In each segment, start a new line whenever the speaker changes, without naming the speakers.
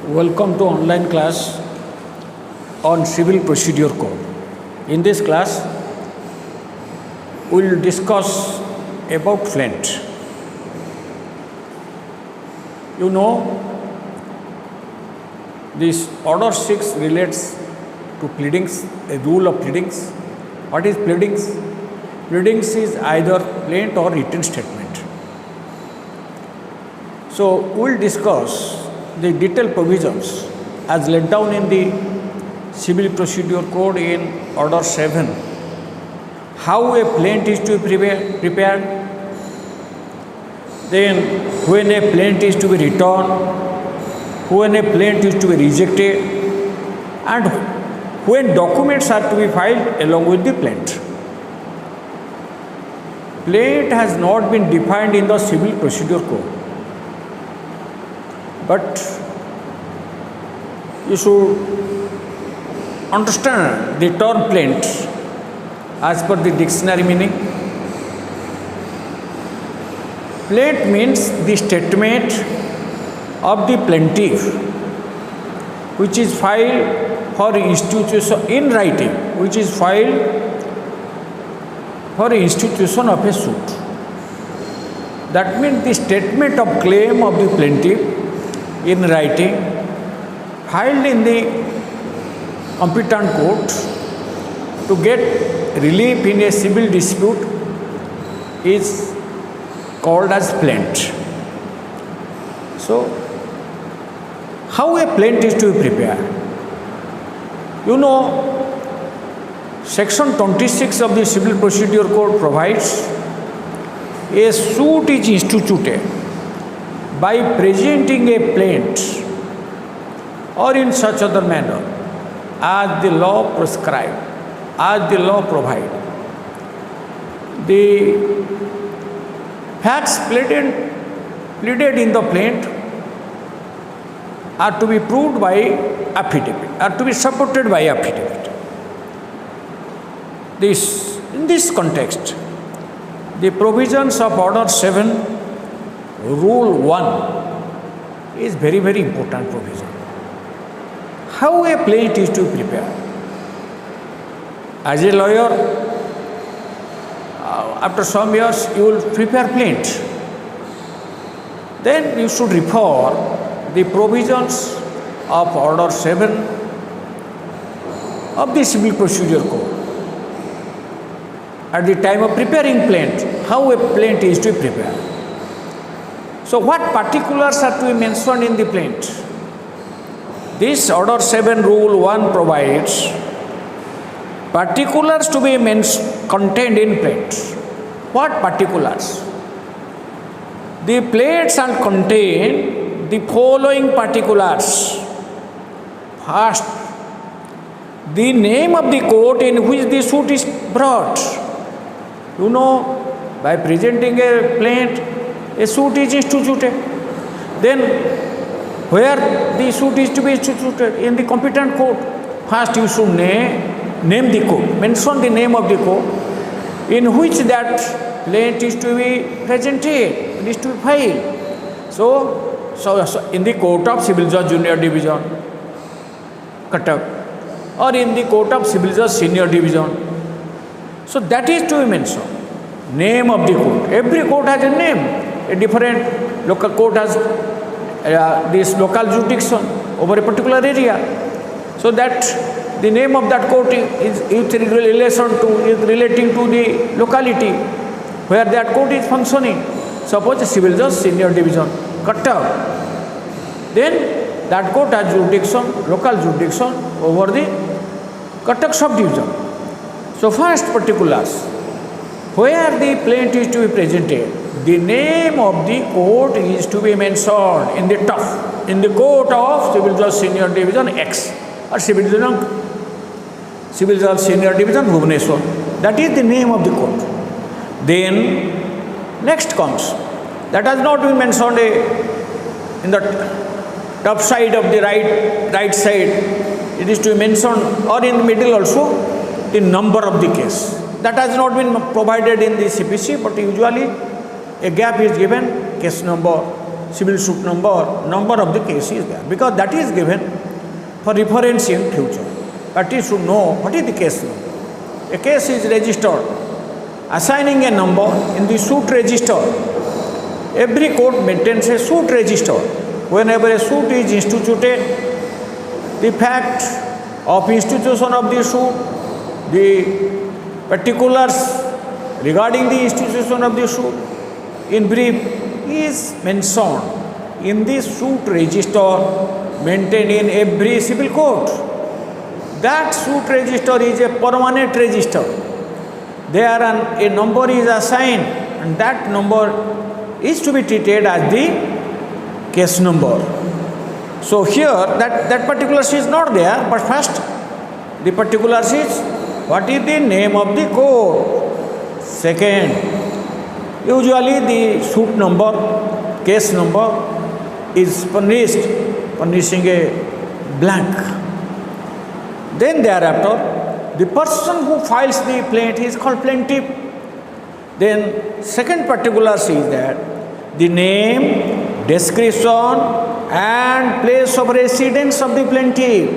Welcome to online class on Civil Procedure Code. In this class, we will discuss about plaint. You know, this Order 6 relates to pleadings, a rule of pleadings. What is pleadings? Pleadings is either plaint or written statement. So, we will discuss the detailed provisions as laid down in the Civil Procedure Code in Order 7. How a plaint is to be prepared, then when a plaint is to be returned, when a plaint is to be rejected, and when documents are to be filed along with the plaint. Plaint has not been defined in the Civil Procedure Code, but you should understand the term plaint as per the dictionary meaning. Plaint means the statement of the plaintiff which is filed for institution in writing, which is filed for institution of a suit. That means the statement of claim of the plaintiff in writing filed in the competent court to get relief in a civil dispute is called as plaint. So, how a plaint is to be prepared? You know, Section 26 of the Civil Procedure Code provides a suit is instituted by presenting a plaint or in such other manner as the law prescribed, as the law provides. The facts pleaded in the plaint are to be proved by affidavit, are to be supported by affidavit. In this context, the provisions of Order 7, Rule 1 is very, very important provision. How a plaint is to prepare? As a lawyer, after some years, you will prepare plaint. Then you should refer the provisions of Order 7 of the Civil Procedure Code. At the time of preparing plaint, how a plaint is to be prepared. So, what particulars are to be mentioned in the plaint? This Order 7 Rule 1 provides particulars to be contained in plaint. What particulars? The plaint shall contain the following particulars. First, the name of the court in which the suit is brought. You know, by presenting a plaint, a suit is instituted. Then, where the suit is to be instituted? In the competent court. First, you should name the court, mention the name of the court in which that plaint is to be presented, it is to be filed. So in the Court of Civil Judge Junior Division, Cuttack, or in the Court of Civil Judge Senior Division. So that is to be mentioned. Name of the court. Every court has a name. A different local court has this local jurisdiction over a particular area. So that the name of that court is relating to the locality where that court is functioning. Suppose Civil Judge Senior Division, Cuttack. Then that court has jurisdiction, local jurisdiction over the Cuttack subdivision. So first particulars, where the plaint is to be presented, the name of the court is to be mentioned in the top, in the Court of Civil Judge Senior Division X or Civil Judge Senior Division Bhubaneswar. That is the name of the court. Then next comes, that has not been mentioned in the top side of the right side, it is to be mentioned, or in the middle also, the number of the case. That has not been provided in the CPC, but usually a gap is given, case number civil suit number of the case is there, because that is given for reference in future. But you should know what is the case number. A case is registered, assigning a number in the suit register. Every court maintains a suit register. Whenever a suit is instituted, the fact of institution of the suit, the particulars regarding the institution of the suit, in brief, is mentioned in the suit register maintained in every civil court. That suit register is a permanent register. There a number is assigned, and that number is to be treated as the case number. So here that particulars is not there, but first the particulars is what is the name of the court. Second, usually the suit number, case number is furnishing a blank. Then thereafter, the person who files the plaint is called plaintiff. Then second particulars is that the name, description and place of residence of the plaintiff.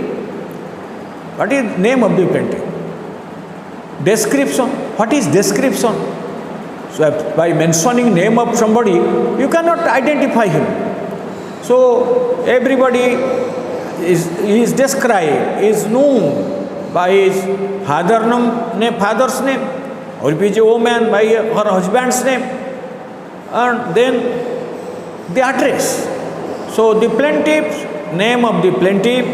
What is name of the plaintiff? Description. What is description? So by mentioning name of somebody, you cannot identify him. So everybody is described, is known by his father's name, or if he is a woman by her husband's name, and then the address. So the plaintiff, name of the plaintiff,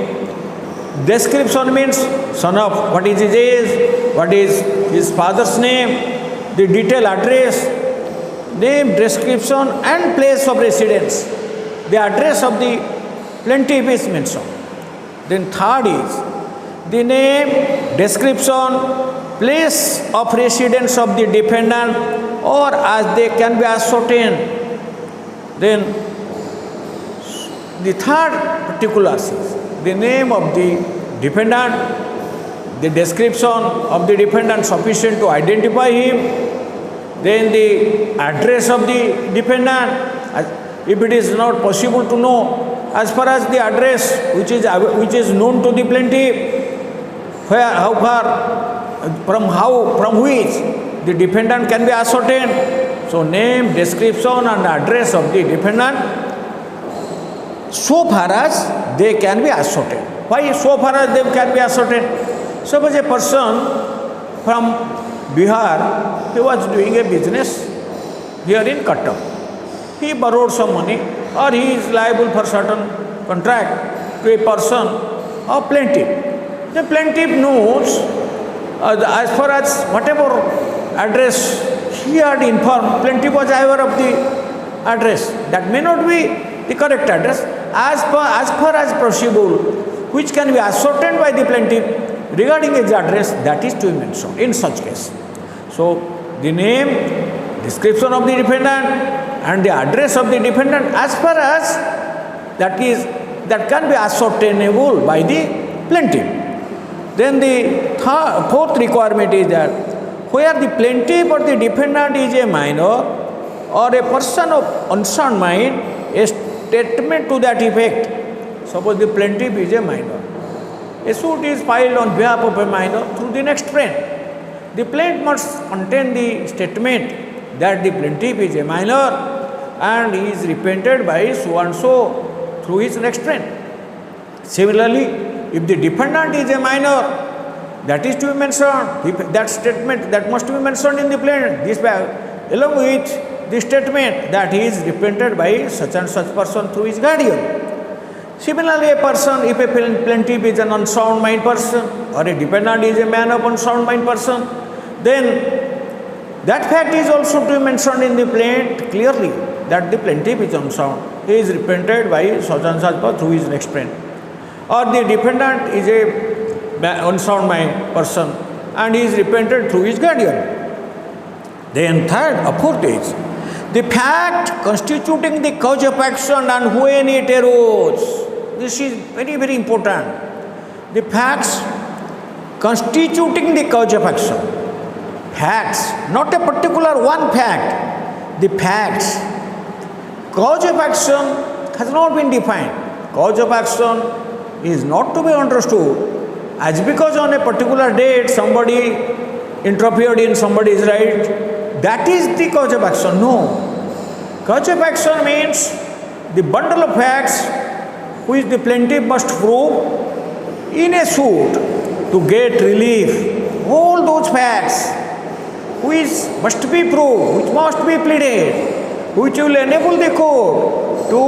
description means son of, what is his age, what is his father's name, the detailed address, name, description and place of residence. The address of the plaintiff is mentioned. Then third is the name, description, place of residence of the defendant, or as they can be ascertained. Then the third particulars is the name of the defendant, the description of the defendant sufficient to identify him, then the address of the defendant, if it is not possible to know, as far as the address which is known to the plaintiff, where, how far, from which the defendant can be ascertained. So name, description and address of the defendant, so far as they can be ascertained. Why so far as they can be ascertained? Suppose a person from Bihar, he was doing a business here in Cuttack. He borrowed some money, or he is liable for certain contract to a person or plaintiff. The plaintiff knows, as far as whatever address he had informed, plaintiff was aware of the address. That may not be the correct address. As far as possible, which can be ascertained by the plaintiff regarding his address, that is to be mentioned in such case. So the name, description of the defendant and the address of the defendant, as far as that can be ascertainable by the plaintiff. Then the fourth requirement is that where the plaintiff or the defendant is a minor or a person of unsound mind, a statement to that effect. Suppose the plaintiff is a minor. A suit is filed on behalf of a minor through the next friend. The plaint must contain the statement that the plaintiff is a minor and he is repented by so and so through his next friend. Similarly, if the defendant is a minor, that is to be mentioned, that statement that must be mentioned in the plaint, this along with the statement that he is repented by such and such person through his guardian. Similarly, a person, if a plaintiff is an unsound mind person or a defendant is a man of unsound mind person, then that fact is also to be mentioned in the plaint clearly, that the plaintiff is unsound. He is repented by such and such person through his next friend. Or the defendant is a unsound mind person and he is repented through his guardian. Then fourth is the fact constituting the cause of action and when it arose. This is very, very important. The facts constituting the cause of action. Facts, not a particular one fact. The facts cause of action has not been defined. Cause of action is not to be understood as because on a particular date somebody interfered in somebody's right, that is the cause of action. No. Cause of action means the bundle of facts which the plaintiff must prove in a suit to get relief. All those facts which must be proved, which must be pleaded, which will enable the court to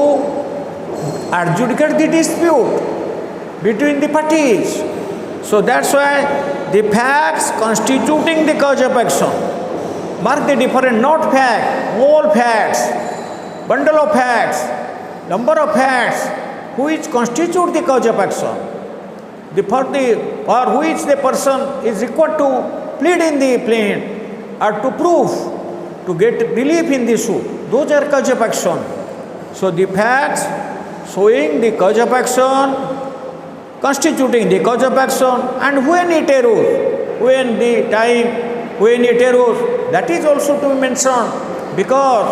adjudicate the dispute between the parties. So that's why the facts constituting the cause of action, mark the different, not fact, all facts, bundle of facts, number of facts which constitute the cause of action, for which the person is required to plead in the plaint or to prove to get relief in the suit. Those are cause of action. So the facts showing the cause of action, constituting the cause of action, and when it arose, when the time, when it arose, that is also to be mentioned, because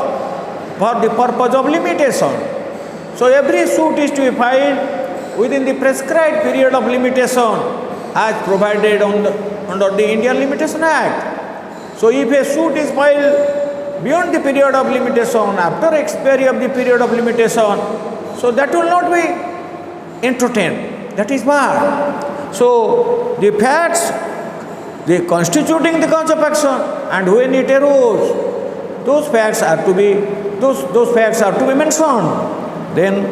for the purpose of limitation. So every suit is to be filed within the prescribed period of limitation as provided under the Indian Limitation Act. So if a suit is filed beyond the period of limitation, after expiry of the period of limitation, so that will not be entertained. That is bad. So the facts, the constituting the cause of action, and when it arose, those facts are to be mentioned. Then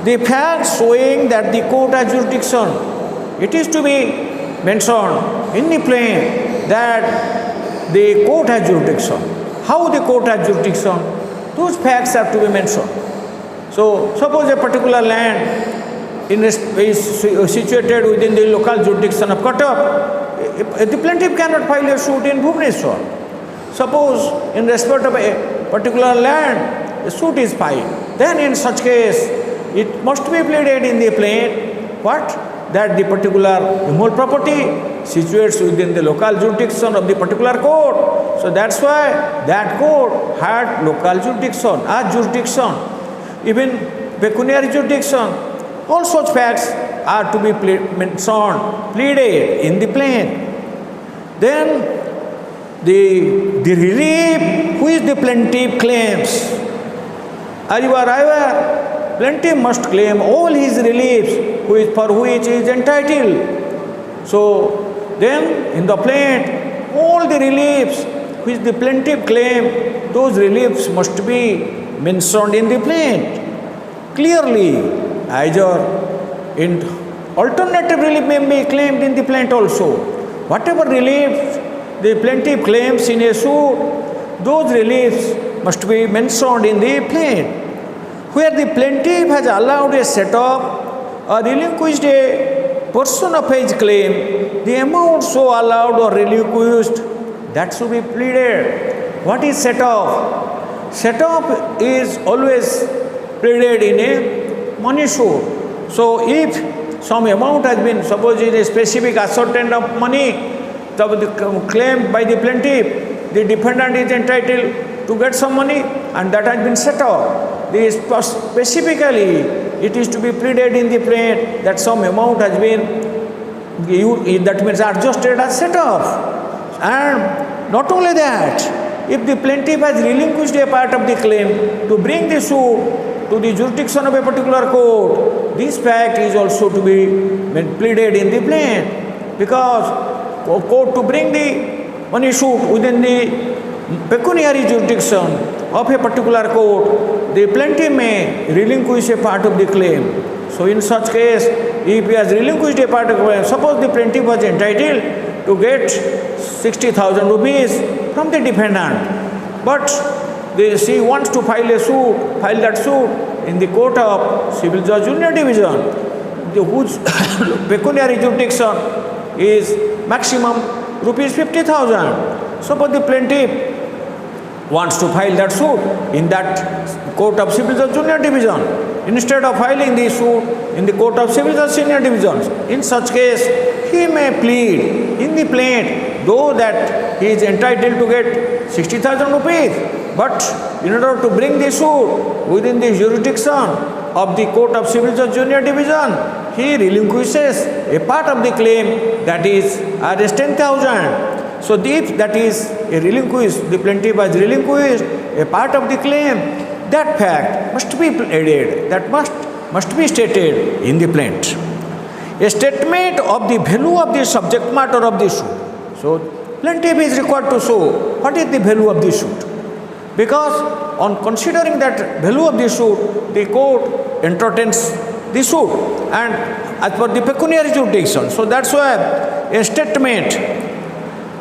the facts showing that the court has jurisdiction, it is to be mentioned in the plain that the court has jurisdiction. How the court has jurisdiction, those facts are to be mentioned. So suppose a particular land is situated within the local jurisdiction of Cuttack, the plaintiff cannot file a suit in Bhubaneswar. Suppose in respect of a particular land, a suit is filed, then in such case, it must be pleaded in the plaint what? That the particular immovable property situates within the local jurisdiction of the particular court. So that's why that court had local jurisdiction, as jurisdiction, even pecuniary jurisdiction. All such facts are to be mentioned, pleaded in the plaint. Then the relief which the plaintiff claims, as you are aware, plaintiff must claim all his reliefs for which he is entitled. So then in the plaint, all the reliefs which the plaintiff claim, those reliefs must be mentioned in the plaint clearly. Either in alternative relief may be claimed in the plaint also. Whatever relief the plaintiff claims in a suit, those reliefs must be mentioned in the plaint. Where the plaintiff has allowed a set-off or relinquished a portion of his claim, the amount so allowed or relinquished, that should be pleaded. What is set-off? Set-off is always pleaded in a money suit. So if some amount has been, suppose it is a specific ascertained of money, the claim by the plaintiff, the defendant is entitled to get some money and that has been set off. Specifically, it is to be pleaded in the plaint that some amount has been, that means adjusted as set off. And not only that, if the plaintiff has relinquished a part of the claim to bring the suit to the jurisdiction of a particular court, this fact is also to be pleaded in the plaint, because court to bring the money suit within the pecuniary jurisdiction of a particular court, the plaintiff may relinquish a part of the claim. So in such case, if he has relinquished a part of the claim, suppose the plaintiff was entitled to get 60,000 rupees from the defendant, but she wants to file that suit in the court of Civil Judge Junior Division, whose pecuniary jurisdiction is maximum rupees 50,000. Suppose the plaintiff wants to file that suit in that court of Civil Judge Junior Division, instead of filing the suit in the court of Civil Judge Senior Divisions. In such case, he may plead in the plaint, though that he is entitled to get 60,000 rupees, But in order to bring the suit within the jurisdiction of the Court of Civil Justice Junior Division, he relinquishes a part of the claim, that is Rs 10,000. So if that is a relinquished, the plaintiff has relinquished a part of the claim, that fact must be added, that must be stated in the plaint. A statement of the value of the subject matter of the suit. So plaintiff is required to show what is the value of the suit. Because on considering that value of the suit, the court entertains the suit and as per the pecuniary jurisdiction. So that's why a statement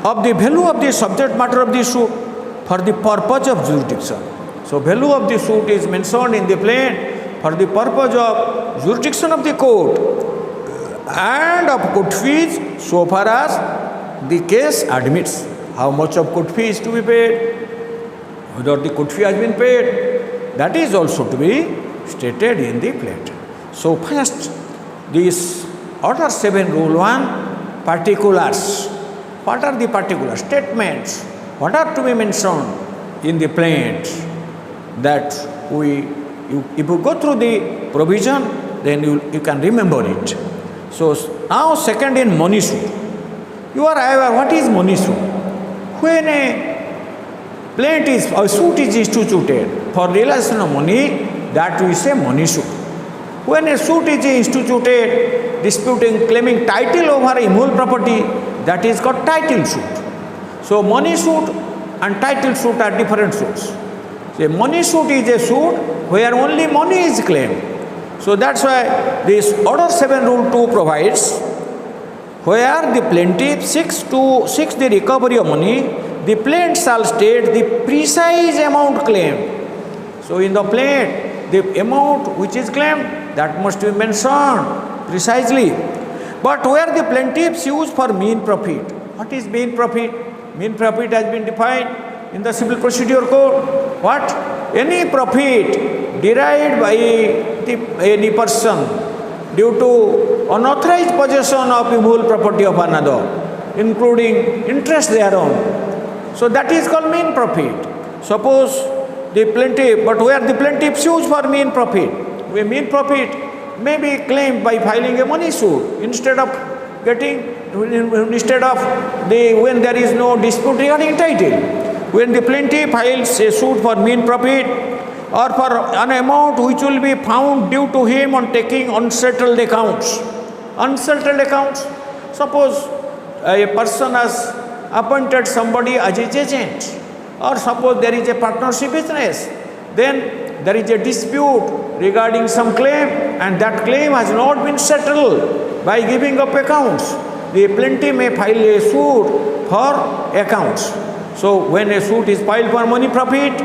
of the value of the subject matter of the suit for the purpose of jurisdiction. So value of the suit is mentioned in the plaint for the purpose of jurisdiction of the court and of court fees so far as the case admits. How much of court fee is to be paid, whether the court fee has been paid, that is also to be stated in the plaint. So first, this Order 7 Rule 1, particulars. What are the particular statements? What are to be mentioned in the plaint? That if you go through the provision, then you can remember it. So now second in money suit. You are aware what is money suit? When a plaint is, a suit is instituted for realization of money, that we say money suit. When a suit is instituted disputing, claiming title over a immovable property, that is called title suit. So money suit and title suit are different suits. So money suit is a suit where only money is claimed. So that's why this Order 7 Rule 2 provides, where the plaintiff seeks the recovery of money, the plaintiff shall state the precise amount claimed. So in the plaint, the amount which is claimed, that must be mentioned precisely. But where the plaintiff sues for mean profit, what is mean profit? Mean profit has been defined in the Civil Procedure Code. What? Any profit derived by any person due to unauthorized possession of immovable property of another, including interest thereon. So that is called mean profit. Suppose the plaintiff, but where the plaintiff sues for mean profit, where mean profit may be claimed by filing a money suit instead of when there is no dispute regarding title. When the plaintiff files a suit for mean profit or for an amount which will be found due to him on taking unsettled accounts. Unsettled accounts, suppose a person has appointed somebody as his agent, or suppose there is a partnership business, then there is a dispute regarding some claim and that claim has not been settled by giving up accounts. The plaintiff may file a suit for accounts. So when a suit is filed for money profit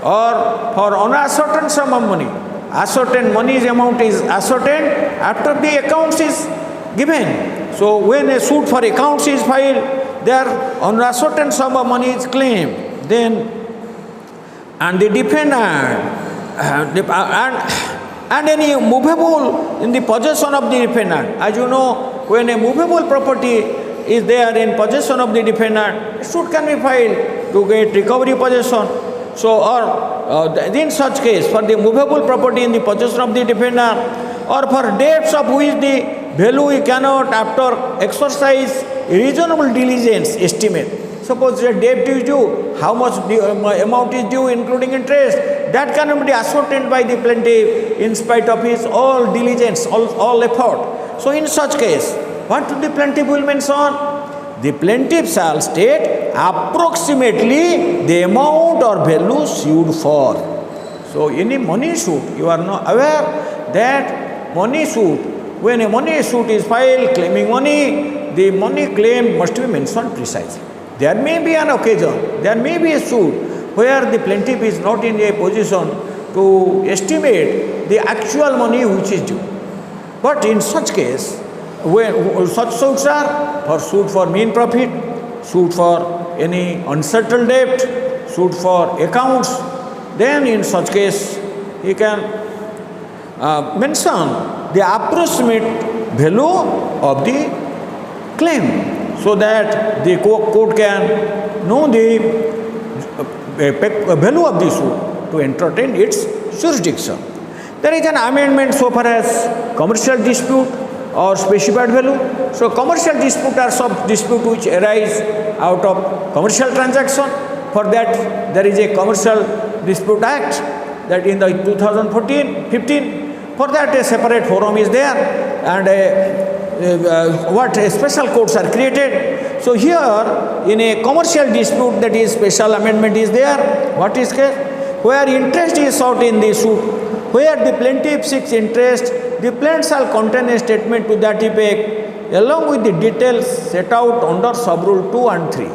or for unascertain sum of money, ascertained money's amount is ascertained after the accounts is given. So when a suit for accounts is filed, there unascertained sum of money is claimed. Then and the defendant and any movable in the possession of the defendant. As you know, when a movable property is there in possession of the defendant, a suit can be filed to get recovery possession. So, or in such case, for the movable property in the possession of the defendant, or for debts of which the value he cannot, after exercise reasonable diligence, estimate. Suppose a debt is due, how much amount is due including interest, that cannot be ascertained by the plaintiff in spite of his all diligence, all effort. So in such case, what the plaintiff will mention? The plaintiff shall state approximately the amount or value sued for. So in a money suit, you are not aware that money suit, when a money suit is filed claiming money, the money claim must be mentioned precisely. There may be an occasion, there may be a suit where the plaintiff is not in a position to estimate the actual money which is due. But in such case, when such suits are for suit for mean profit, suit for any unsettled debt, suit for accounts, then in such case he can mention the approximate value of the claim, so that the court can know value of the suit to entertain its jurisdiction. There is an amendment so far as commercial dispute or specified value. So commercial dispute are some dispute which arise out of commercial transaction. For that there is a Commercial Dispute Act that in the 2014-15. For that a separate forum is there, and special courts are created. So here in a commercial dispute, that is special amendment is there. What is case? Where interest is sought in the suit, where the plaintiff seeks interest, the plaintiff shall contain a statement to that effect along with the details set out under sub-rule 2 and 3.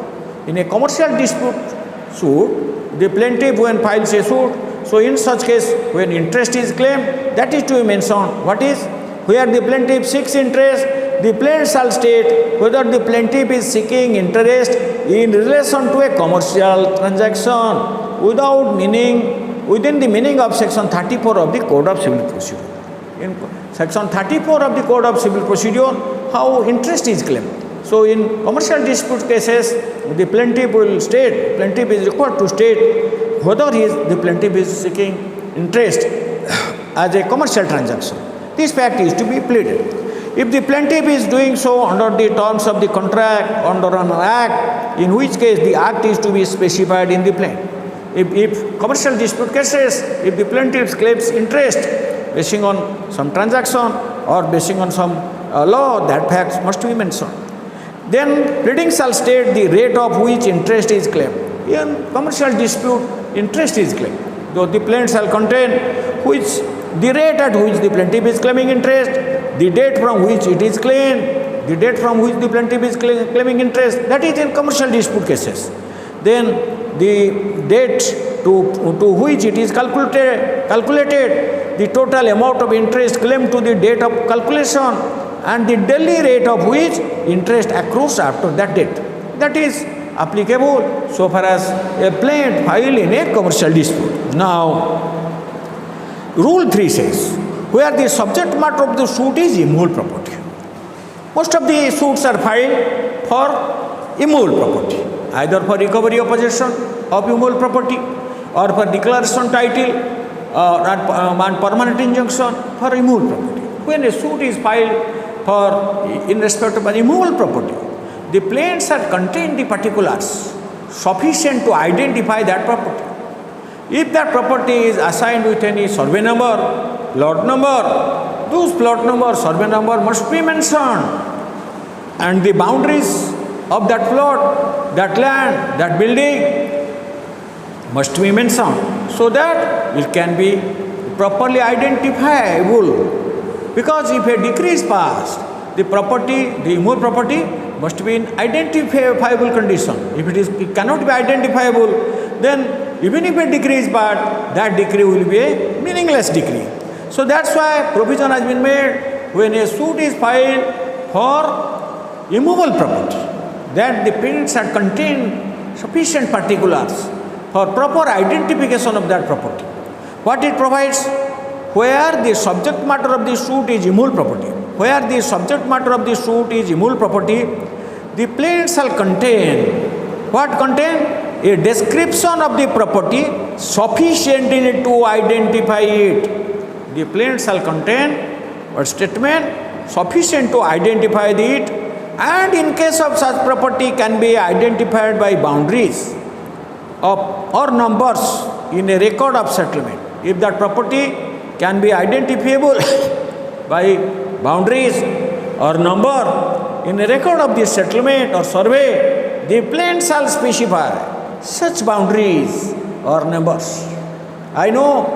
In a commercial dispute suit, the plaintiff when files a suit, so in such case when interest is claimed, that is to be mentioned. What is? Where the plaintiff seeks interest, the plaintiff shall state whether the plaintiff is seeking interest in relation to a commercial transaction within the meaning of section 34 of the Code of Civil Procedure. In section 34 of the Code of Civil Procedure, how interest is claimed. So in commercial dispute cases, the plaintiff will state, plaintiff is required to state whether the plaintiff is seeking interest as a commercial transaction. This fact is to be pleaded. If the plaintiff is doing so under the terms of the contract, under an act, in which case the act is to be specified in the plain. If commercial dispute cases, if the plaintiff claims interest basing on some transaction or basing on some law, that fact must be mentioned. Then pleading shall state the rate of which interest is claimed. In commercial dispute, interest is claimed. Though the plaintiff shall contain the rate at which the plaintiff is claiming interest, the date from which it is claimed, the date from which the plaintiff is claiming interest, that is in commercial dispute cases. Then the date to which it is calculated, the total amount of interest claimed to the date of calculation, and the daily rate of which interest accrues after that date. That is applicable so far as a plaintiff filed in a commercial dispute. Now, Rule 3 says, where the subject matter of the suit is immovable property. Most of the suits are filed for immovable property, either for recovery of possession of immovable property or for declaration title and permanent injunction for immovable property. When a suit is filed in respect of an immovable property, the plaintiffs have contained the particulars sufficient to identify that property. If that property is assigned with any survey number, plot number, those plot number, survey number must be mentioned, and the boundaries of that plot, that land, that building must be mentioned, so that it can be properly identifiable. Because if a decree is passed, the property, the immovable property must be in identifiable condition. If it cannot be identifiable, then even if a decree is passed, that decree will be a meaningless decree. So that's why provision has been made when a suit is filed for immovable property, that the plaintiffs had contained sufficient particulars for proper identification of that property. What it provides? Where the subject matter of the suit is immovable property, where the subject matter of the suit is immovable property, the plaintiff shall contain, what contain? A description of the property sufficient in it to identify it. The plaintiff shall contain a statement sufficient to identify it, and in case of such property can be identified by boundaries or numbers in a record of settlement. If that property can be identifiable by boundaries or number in a record of the settlement or survey, the plaintiff shall specify such boundaries or numbers. I know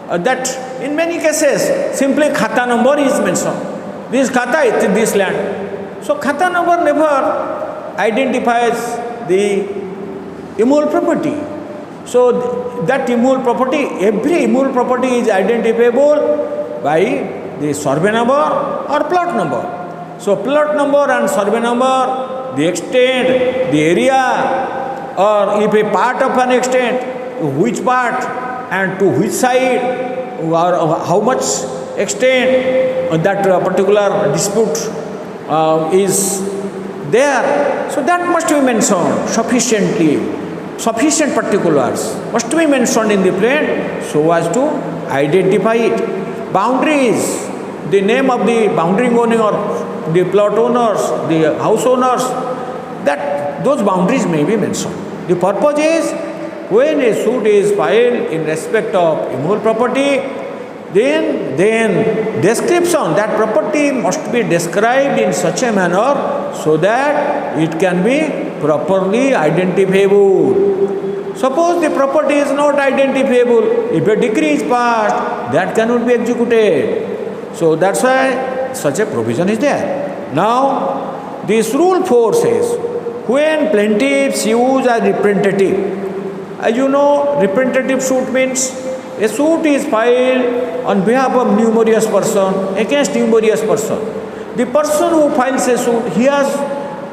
that in many cases simply khata number is mentioned. This khata is this land. So khata number never identifies the immovable property. So that immovable property, every immovable property is identifiable by the survey number or plot number. So plot number and survey number, the extent, the area, or if a part of an extent, which part and to which side, or how much extent that particular dispute is there. So that must be mentioned sufficiently sufficient particulars must be mentioned in the plaint so as to identify it. Boundaries, the name of the boundary owner, the plot owners, the house owners, that those boundaries may be mentioned. The purpose is when a suit is filed in respect of immovable property, then description, that property must be described in such a manner so that it can be properly identifiable. Suppose the property is not identifiable, if a decree is passed, that cannot be executed. So that's why such a provision is there. Now, this rule 4 says, when plaintiffs use a representative, as you know, representative suit means a suit is filed on behalf of numerous person against numerous person. The person who files a suit, he has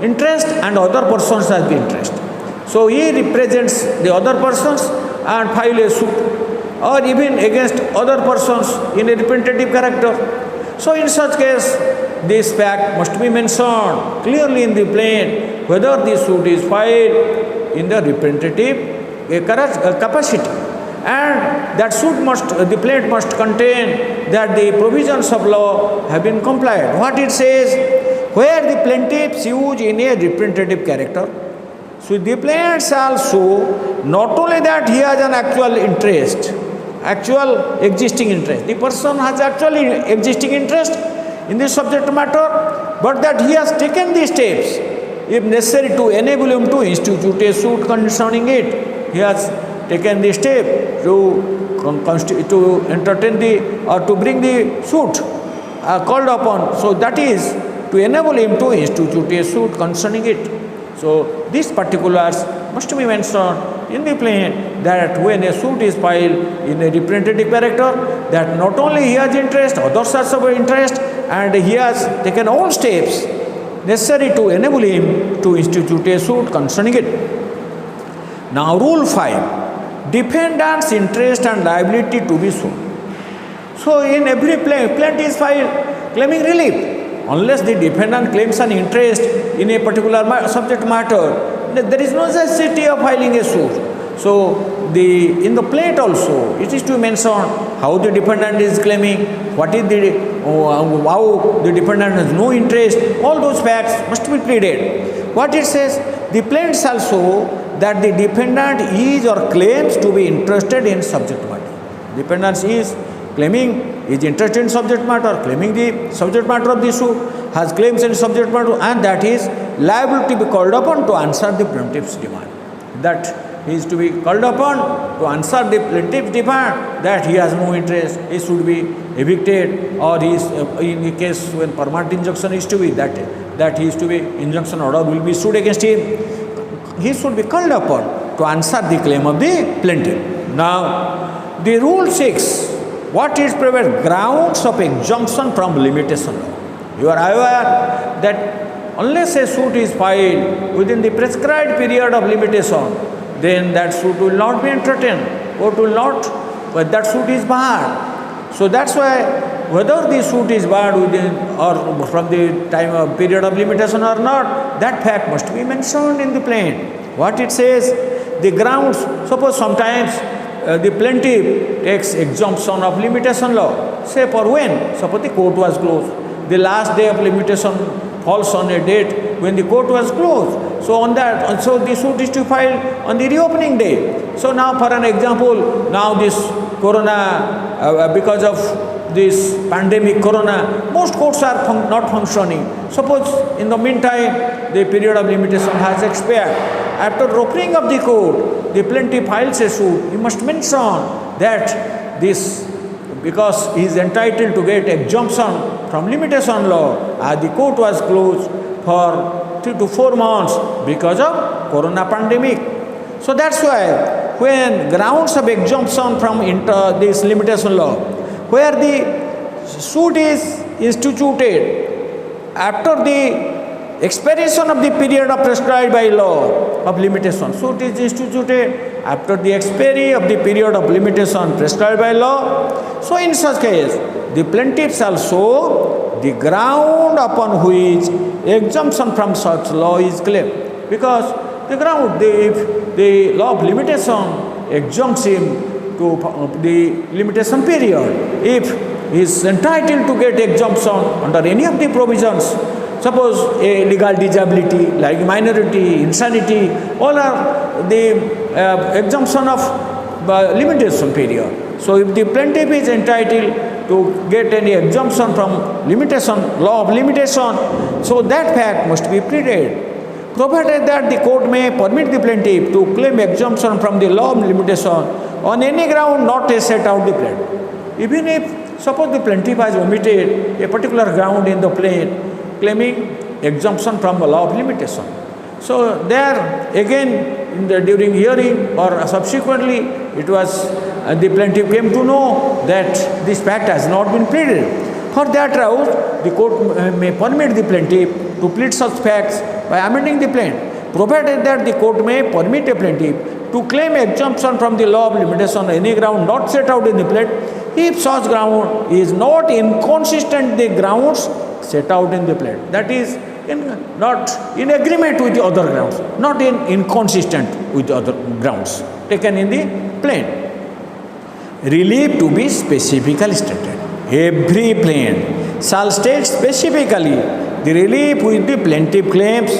interest and other persons has the interest. So he represents the other persons and file a suit, or even against other persons in a representative character. So in such case, this fact must be mentioned clearly in the plaint whether the suit is filed in the representative capacity, and that suit must, the plaint must contain that the provisions of law have been complied. What it says, where the plaintiffs use in a representative character, so the plaint shall show not only that he has an actual interest, actual existing interest, the person has actually existing interest in the subject matter, but that he has taken the steps, if necessary, to enable him to institute a suit concerning it. He has taken the step to entertain the or to bring the suit called upon. So that is to enable him to institute a suit concerning it. So these particulars must be mentioned in the plaint, that when a suit is filed in a representative character, that not only he has interest, others have interest, and he has taken all steps necessary to enable him to institute a suit concerning it. Now rule 5, defendant's interest and liability to be shown. So in every plaint is filed claiming relief. Unless the defendant claims an interest in a particular subject matter, there is no necessity of filing a suit. So in the plaint also, it is to mention how the defendant is claiming, what is the how the defendant has no interest. All those facts must be pleaded. What it says, the plaint shall show that the defendant is or claims to be interested in subject matter. Defendant is claiming, is interested in subject matter, claiming the subject matter of the suit, has claims in subject matter, and that is liable to be called upon to answer the plaintiff's demand. That he is to be called upon to answer the plaintiff's demand that he has no interest, he should be evicted, or he is, in the case when permanent injunction is to be, that he is to be, injunction order will be sued against him. He should be called upon to answer the claim of the plaintiff. Now, the rule 6, what is prevent grounds of exemption from limitation law. You are aware that unless a suit is filed within the prescribed period of limitation, then that suit will not be entertained. Court will not, but that suit is barred. So that's why whether the suit is barred within or from the time of period of limitation or not, that fact must be mentioned in the plaint. What it says, the grounds, suppose sometimes the plaintiff takes exemption of limitation law, say for when, suppose the court was closed, the last day of limitation falls on a date when the court was closed. So on that, so the suit is to file on the reopening day. So now for an example, now this corona, because of this pandemic corona, most courts are not functioning. Suppose in the meantime, the period of limitation has expired. After opening of the court, the plaintiff files a suit. He must mention that this, because he is entitled to get exemption from limitation law, as the court was closed for 3 to 4 months because of corona pandemic. So that's why when grounds of exemption from this limitation law, where the suit is instituted after the expiration of the period of prescribed by law of limitation. Suit is instituted after the expiry of the period of limitation prescribed by law. So in such case, the plaintiff shall show the ground upon which exemption from such law is claimed. Because the ground. If the law of limitation exempts him to the limitation period, if he is entitled to get exemption under any of the provisions, suppose a legal disability like minority, insanity, all are the exemption of limitation period. So if the plaintiff is entitled to get any exemption from limitation, law of limitation, so that fact must be pleaded. Provided that the court may permit the plaintiff to claim exemption from the law of limitation on any ground not set out the plaint. Even if, suppose the plaintiff has omitted a particular ground in the plaint, claiming exemption from the law of limitation. So there again, during hearing or subsequently, it was the plaintiff came to know that this fact has not been pleaded. For that route, the court may permit the plaintiff to plead such facts by amending the plaint, provided that the court may permit a plaintiff to claim exemption from the law of limitation on any ground not set out in the plaint, if such ground is not inconsistent the grounds set out in the plaint. That is, not in agreement with the other grounds, not inconsistent with the other grounds taken in the plaint. Relief to be specifically stated. Every plaint shall state specifically the relief which the plaintiff claims,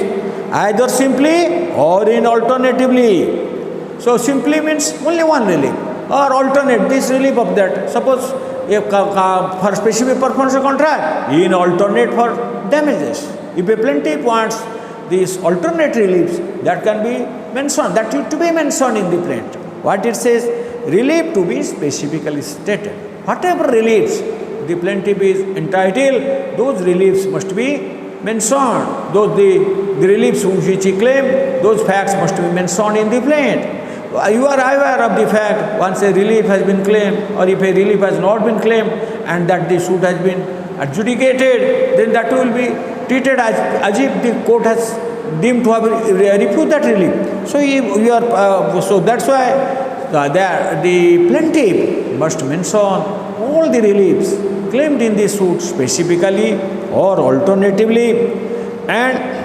either simply or in alternatively. So simply means only one relief, or alternate this relief of that. Suppose if for specific performance of contract, in alternate for damages. If a plaintiff wants these alternate reliefs, that can be mentioned, that is to be mentioned in the plaint. What it says, relief to be specifically stated. Whatever reliefs the plaintiff is entitled, those reliefs must be mentioned. Those the reliefs which he claimed, those facts must be mentioned in the plaint. You are aware of the fact, once a relief has been claimed, or if a relief has not been claimed, and that the suit has been adjudicated, then that will be treated as if the court has deemed to have refused that relief. So so that's why the plaintiff must mention all the reliefs claimed in the suit specifically or alternatively, and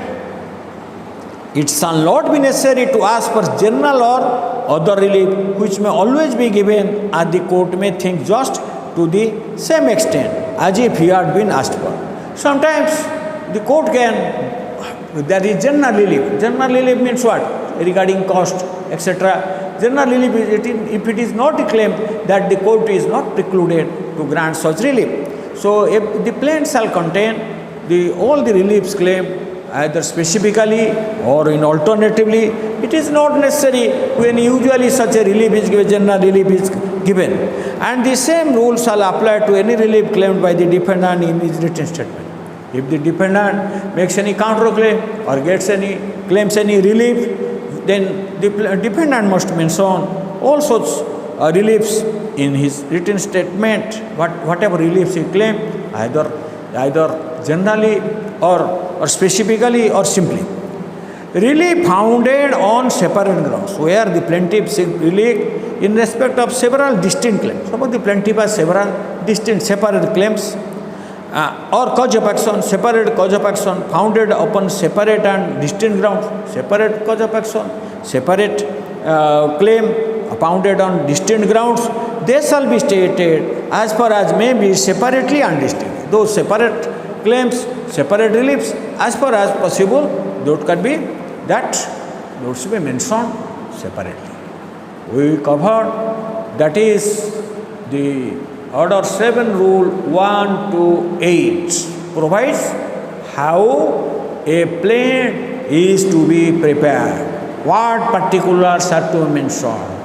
it shall not be necessary to ask for general or other relief, which may always be given as the court may think just to the same extent as if he had been asked for. Sometimes the court can, there is general relief. General relief means what? Regarding cost, etc. General relief, if it is not claimed, that the court is not precluded to grant such relief. So if the plaint shall contain all the reliefs claimed, either specifically or in alternatively, it is not necessary when usually such a relief is given, general relief is given. And the same rule shall apply to any relief claimed by the defendant in his written statement. If the defendant makes any counterclaim or claims any relief, then the defendant must mention all such reliefs in his written statement, whatever reliefs he claimed, either generally or specifically or simply. Relief founded on separate grounds, where the plaintiff seeks relief in respect of several distinct claims. Suppose the plaintiff has several distinct separate claims, or cause of action, separate cause of action founded upon separate and distinct grounds, separate cause of action, separate claim founded on distinct grounds, they shall be stated as far as may be separately and distinct. Those separate claims, separate reliefs, as far as possible, those should be mentioned separately. We covered, that is the Order 7 Rule 1 to 8 provides how a plaint is to be prepared, what particulars are to be mentioned,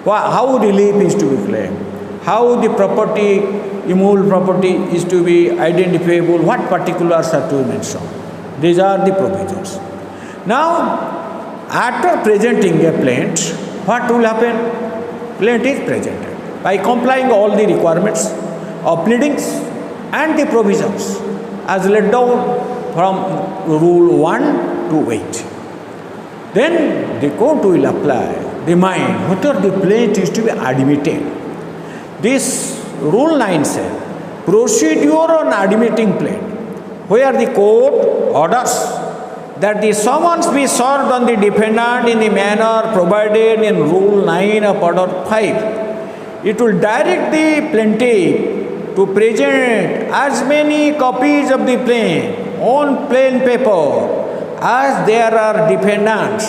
how relief is to be claimed, how the property, immovable property is to be identifiable, what particulars are to be mentioned. These are the provisions. Now, after presenting a plaint, what will happen? Plaint is presented by complying all the requirements of pleadings and the provisions as laid down from Rule 1 to 8. Then the court will apply the mind whether the plaint is to be admitted. This Rule 9 says, procedure on admitting plaint, where the court orders that the summons be served on the defendant in the manner provided in Rule 9 of Order 5. It will direct the plaintiff to present as many copies of the plain on plain paper as there are defendants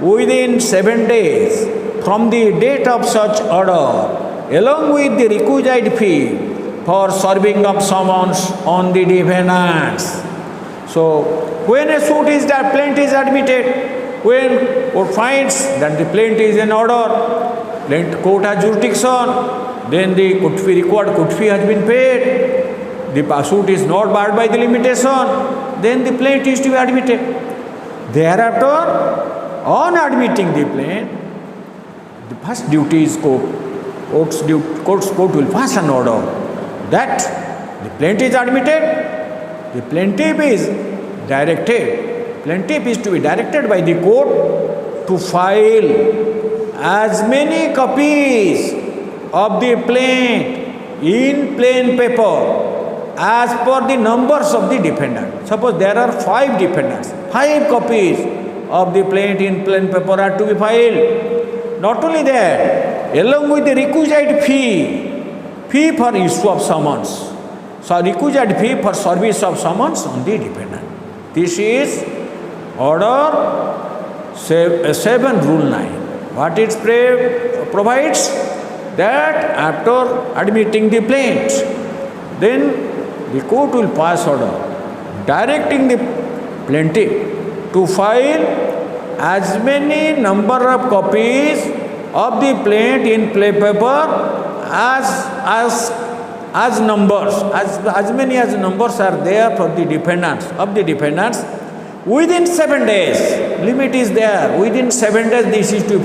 within 7 days from the date of such order, along with the requisite fee for serving of summons on the defendants. So, when a suit is that plaintiff is admitted, when court finds that the plaintiff is in order, court has jurisdiction, then the required court fee has been paid, the suit is not barred by the limitation, then the plaintiff is to be admitted. Thereafter, on admitting the plaintiff, the first duty is court will pass an order that the plaintiff is admitted, the plaintiff is to be directed by the court to file as many copies of the plaintiff in plain paper as per the numbers of the defendant. Suppose there are 5 defendants, 5 copies of the plaintiff in plain paper are to be filed. Not only that, along with the requisite fee for issue of summons, so requisite fee for service of summons on the defendant. This is Order 7 Rule 9. What it provides? That after admitting the plaintiff, then the court will pass order directing the plaintiff to file as many number of copies of the plaintiff in plain paper as many as numbers are there for the defendants within 7 days. Limit is there. Within 7 days this is to be